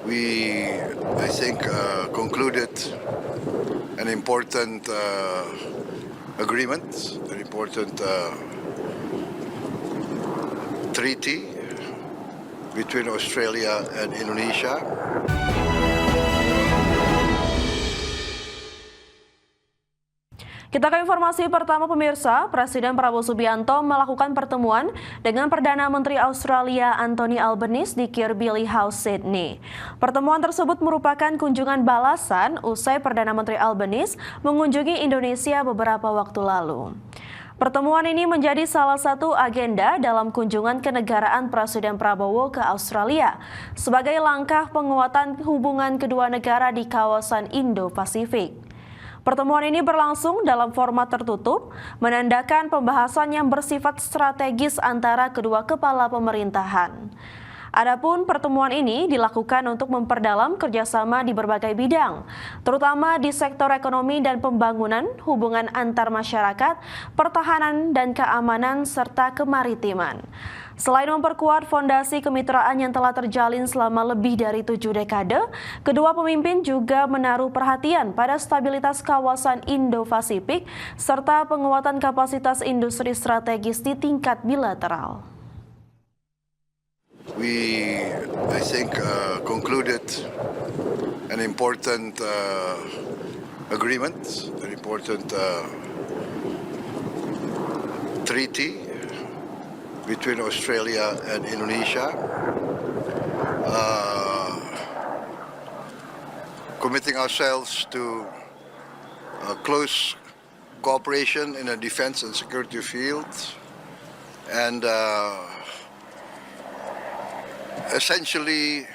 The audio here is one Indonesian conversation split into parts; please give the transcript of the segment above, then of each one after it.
we, I think, concluded an important agreement, an important treaty between Australia and Indonesia. Kita ke informasi pertama pemirsa, Presiden Prabowo Subianto melakukan pertemuan dengan Perdana Menteri Australia Anthony Albanese di Kirkby House, Sydney. Pertemuan tersebut merupakan kunjungan balasan usai Perdana Menteri Albanese mengunjungi Indonesia beberapa waktu lalu. Pertemuan ini menjadi salah satu agenda dalam kunjungan kenegaraan Presiden Prabowo ke Australia sebagai langkah penguatan hubungan kedua negara di kawasan Indo-Pasifik. Pertemuan ini berlangsung dalam format tertutup, menandakan pembahasan yang bersifat strategis antara kedua kepala pemerintahan. Adapun pertemuan ini dilakukan untuk memperdalam kerjasama di berbagai bidang, terutama di sektor ekonomi dan pembangunan, hubungan antar masyarakat, pertahanan dan keamanan, serta kemaritiman. Selain memperkuat fondasi kemitraan yang telah terjalin selama lebih dari 7 dekade, kedua pemimpin juga menaruh perhatian pada stabilitas kawasan Indo-Pasifik serta penguatan kapasitas industri strategis di tingkat bilateral. We, I think, concluded an important agreement, an important treaty between Australia and Indonesia, committing ourselves to close cooperation in the defense and security field, and essentially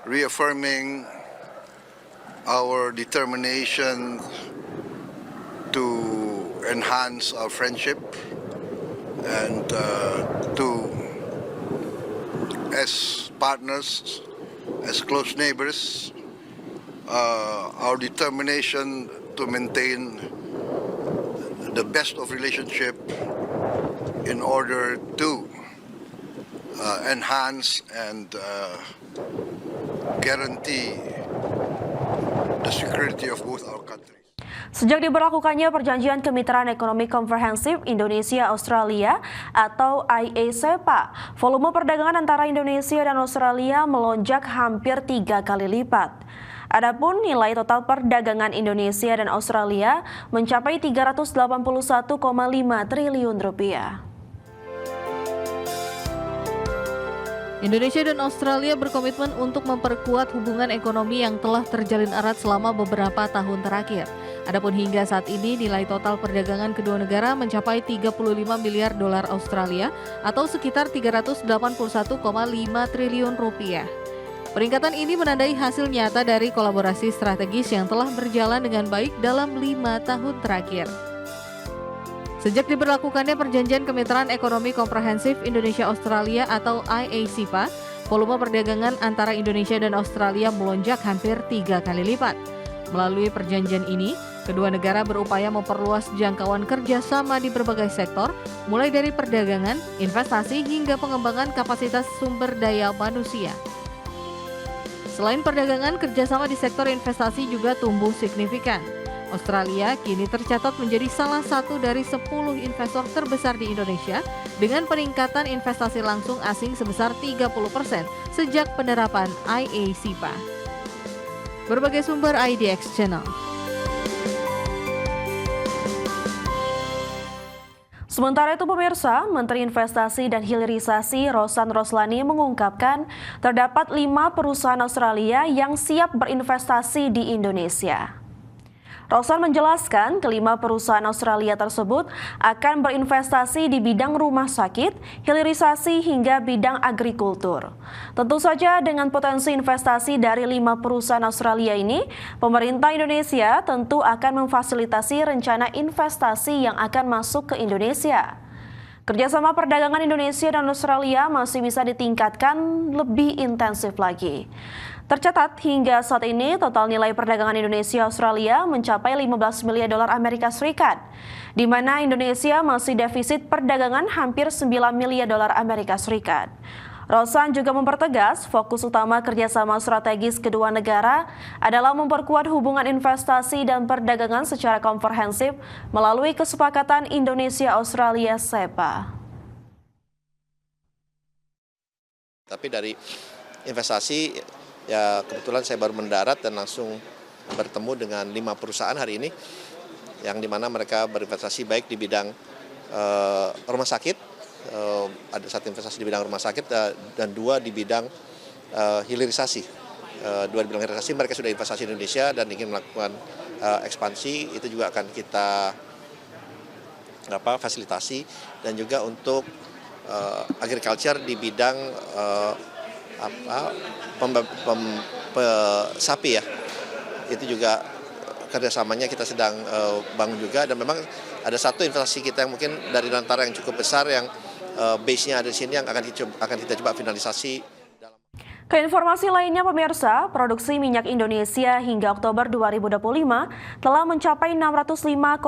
reaffirming our determination to enhance our friendship and to, as partners, as close neighbors, our determination to maintain the best of relationship in order to enhance and guarantee the security of both our countries. Sejak diberlakukannya Perjanjian Kemitraan Ekonomi Komprehensif Indonesia-Australia atau IACPA, volume perdagangan antara Indonesia dan Australia melonjak hampir 3 kali lipat. Adapun nilai total perdagangan Indonesia dan Australia mencapai 381,5 triliun rupiah. Indonesia dan Australia berkomitmen untuk memperkuat hubungan ekonomi yang telah terjalin erat selama beberapa tahun terakhir. Adapun hingga saat ini nilai total perdagangan kedua negara mencapai 35 miliar dolar Australia atau sekitar 381,5 triliun rupiah. Peningkatan ini menandai hasil nyata dari kolaborasi strategis yang telah berjalan dengan baik dalam 5 tahun terakhir. Sejak diberlakukannya Perjanjian Kemitraan Ekonomi Komprehensif Indonesia-Australia atau IACPA, volume perdagangan antara Indonesia dan Australia melonjak hampir 3 kali lipat. Melalui perjanjian ini, kedua negara berupaya memperluas jangkauan kerjasama di berbagai sektor, mulai dari perdagangan, investasi, hingga pengembangan kapasitas sumber daya manusia. Selain perdagangan, kerjasama di sektor investasi juga tumbuh signifikan. Australia kini tercatat menjadi salah satu dari 10 investor terbesar di Indonesia dengan peningkatan investasi langsung asing sebesar 30% sejak penerapan IACPA. Berbagai sumber IDX Channel. Sementara itu pemirsa, Menteri Investasi dan Hilirisasi Rosan Roslani mengungkapkan terdapat 5 perusahaan Australia yang siap berinvestasi di Indonesia. Rosan menjelaskan kelima perusahaan Australia tersebut akan berinvestasi di bidang rumah sakit, hilirisasi hingga bidang agrikultur. Tentu saja dengan potensi investasi dari 5 perusahaan Australia ini, pemerintah Indonesia tentu akan memfasilitasi rencana investasi yang akan masuk ke Indonesia. Kerjasama perdagangan Indonesia dan Australia masih bisa ditingkatkan lebih intensif lagi. Tercatat hingga saat ini total nilai perdagangan Indonesia-Australia mencapai 15 miliar dolar Amerika Serikat, di mana Indonesia masih defisit perdagangan hampir 9 miliar dolar Amerika Serikat. Rosan juga mempertegas fokus utama kerjasama strategis kedua negara adalah memperkuat hubungan investasi dan perdagangan secara komprehensif melalui kesepakatan Indonesia-Australia SEPA. Tapi dari investasi, ya kebetulan saya baru mendarat dan langsung bertemu dengan 5 perusahaan hari ini, yang dimana mereka berinvestasi baik di bidang rumah sakit, ada 1 investasi di bidang rumah sakit dan 2 di bidang hilirisasi. 2 di bidang hilirisasi mereka sudah investasi di Indonesia dan ingin melakukan ekspansi, itu juga akan kita fasilitasi, dan juga untuk agriculture di bidang sapi ya, itu juga kerjasamanya kita sedang bangun juga, dan memang ada 1 investasi kita yang mungkin dari antara yang cukup besar yang base-nya ada di sini yang akan kita coba finalisasi. Keinformasi lainnya pemirsa, produksi minyak Indonesia hingga Oktober 2025 telah mencapai 605,8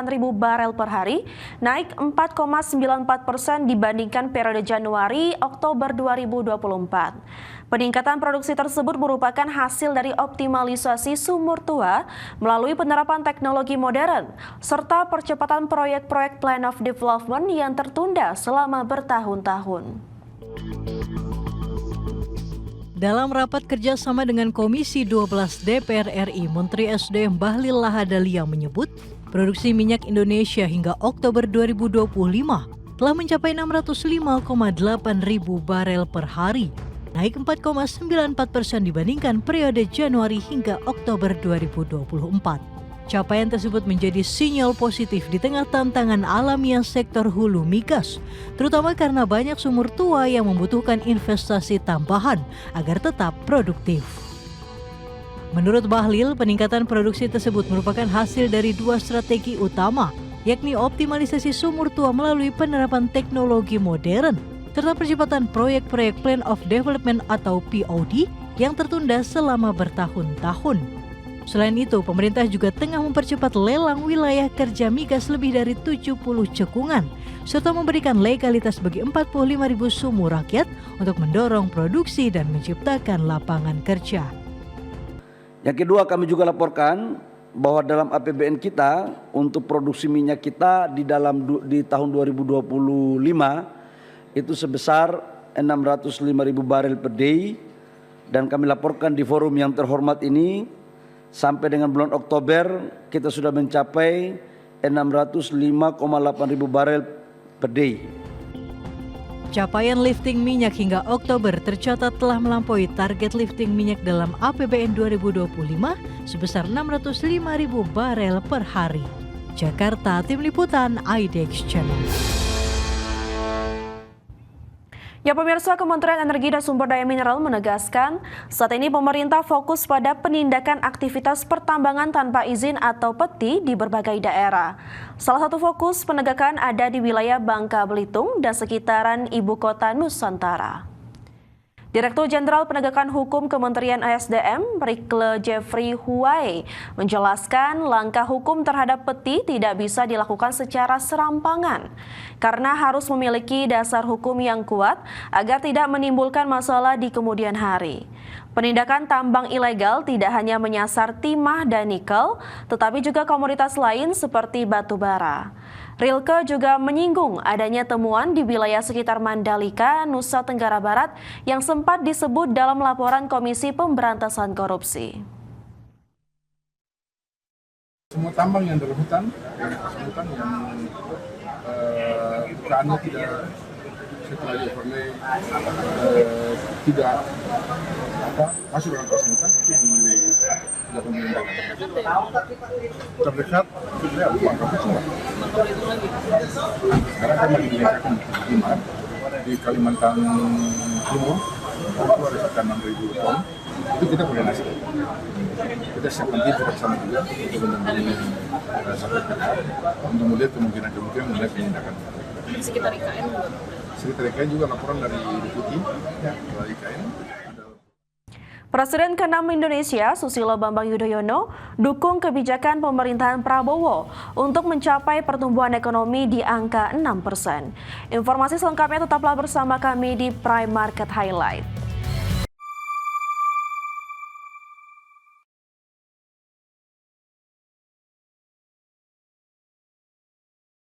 ribu barel per hari, naik 4,94% dibandingkan periode Januari-Oktober 2024. Peningkatan produksi tersebut merupakan hasil dari optimalisasi sumur tua melalui penerapan teknologi modern, serta percepatan proyek-proyek Plan of Development yang tertunda selama bertahun-tahun. Dalam rapat kerjasama dengan Komisi 12 DPR RI, Menteri SDM Bahlil Lahadalia menyebut produksi minyak Indonesia hingga Oktober 2025 telah mencapai 605,8 ribu barel per hari, naik 4,94% dibandingkan periode Januari hingga Oktober 2024. Capaian tersebut menjadi sinyal positif di tengah tantangan alamiah sektor hulu migas, terutama karena banyak sumur tua yang membutuhkan investasi tambahan agar tetap produktif. Menurut Bahlil, peningkatan produksi tersebut merupakan hasil dari 2 strategi utama, yakni optimalisasi sumur tua melalui penerapan teknologi modern, serta percepatan proyek-proyek Plan of Development atau POD yang tertunda selama bertahun-tahun. Selain itu, pemerintah juga tengah mempercepat lelang wilayah kerja migas lebih dari 70 cekungan, serta memberikan legalitas bagi 45.000 sumur rakyat untuk mendorong produksi dan menciptakan lapangan kerja. Yang kedua, kami juga laporkan bahwa dalam APBN kita untuk produksi minyak kita di tahun 2025 itu sebesar 605.000 barel per day, dan kami laporkan di forum yang terhormat ini sampai dengan bulan Oktober kita sudah mencapai 605,8 ribu barel per day. Capaian lifting minyak hingga Oktober tercatat telah melampaui target lifting minyak dalam APBN 2025 sebesar 605 ribu barel per hari. Jakarta, Tim Liputan IDX Channel. Ya pemirsa, Kementerian Energi dan Sumber Daya Mineral menegaskan saat ini pemerintah fokus pada penindakan aktivitas pertambangan tanpa izin atau peti di berbagai daerah. Salah satu fokus penegakan ada di wilayah Bangka Belitung dan sekitaran ibu kota Nusantara. Direktur Jenderal Penegakan Hukum Kementerian ASDM, Rikle Jeffrey Huwai, menjelaskan langkah hukum terhadap peti tidak bisa dilakukan secara serampangan karena harus memiliki dasar hukum yang kuat agar tidak menimbulkan masalah di kemudian hari. Penindakan tambang ilegal tidak hanya menyasar timah dan nikel, tetapi juga komoditas lain seperti batu bara. Rilke juga menyinggung adanya temuan di wilayah sekitar Mandalika, Nusa Tenggara Barat yang sempat disebut dalam laporan Komisi Pemberantasan Korupsi. Semua tambang yang dalam hutan yang bukaannya tidak setelah di-overlay tidak masuk dalam kawasan hutan, itu dilakukan penindakan. Terdekat sebenarnya Bangka Belitung. Sekarang kan lagi dinyatakan di Kalimantan Timur itu ada sekitar 6.000 ton. Itu kita koordinasi. Kita siapkan tim bersama juga untuk mendampingi sampai dekat untuk melihat kemungkinan mengenai penindakan. Di sekitar IKN juga? Sekitar IKN juga laporan dari Deputi, dari IKN. Presiden ke-6 Indonesia, Susilo Bambang Yudhoyono, dukung kebijakan pemerintahan Prabowo untuk mencapai pertumbuhan ekonomi di angka 6%. Informasi selengkapnya tetaplah bersama kami di Prime Market Highlight.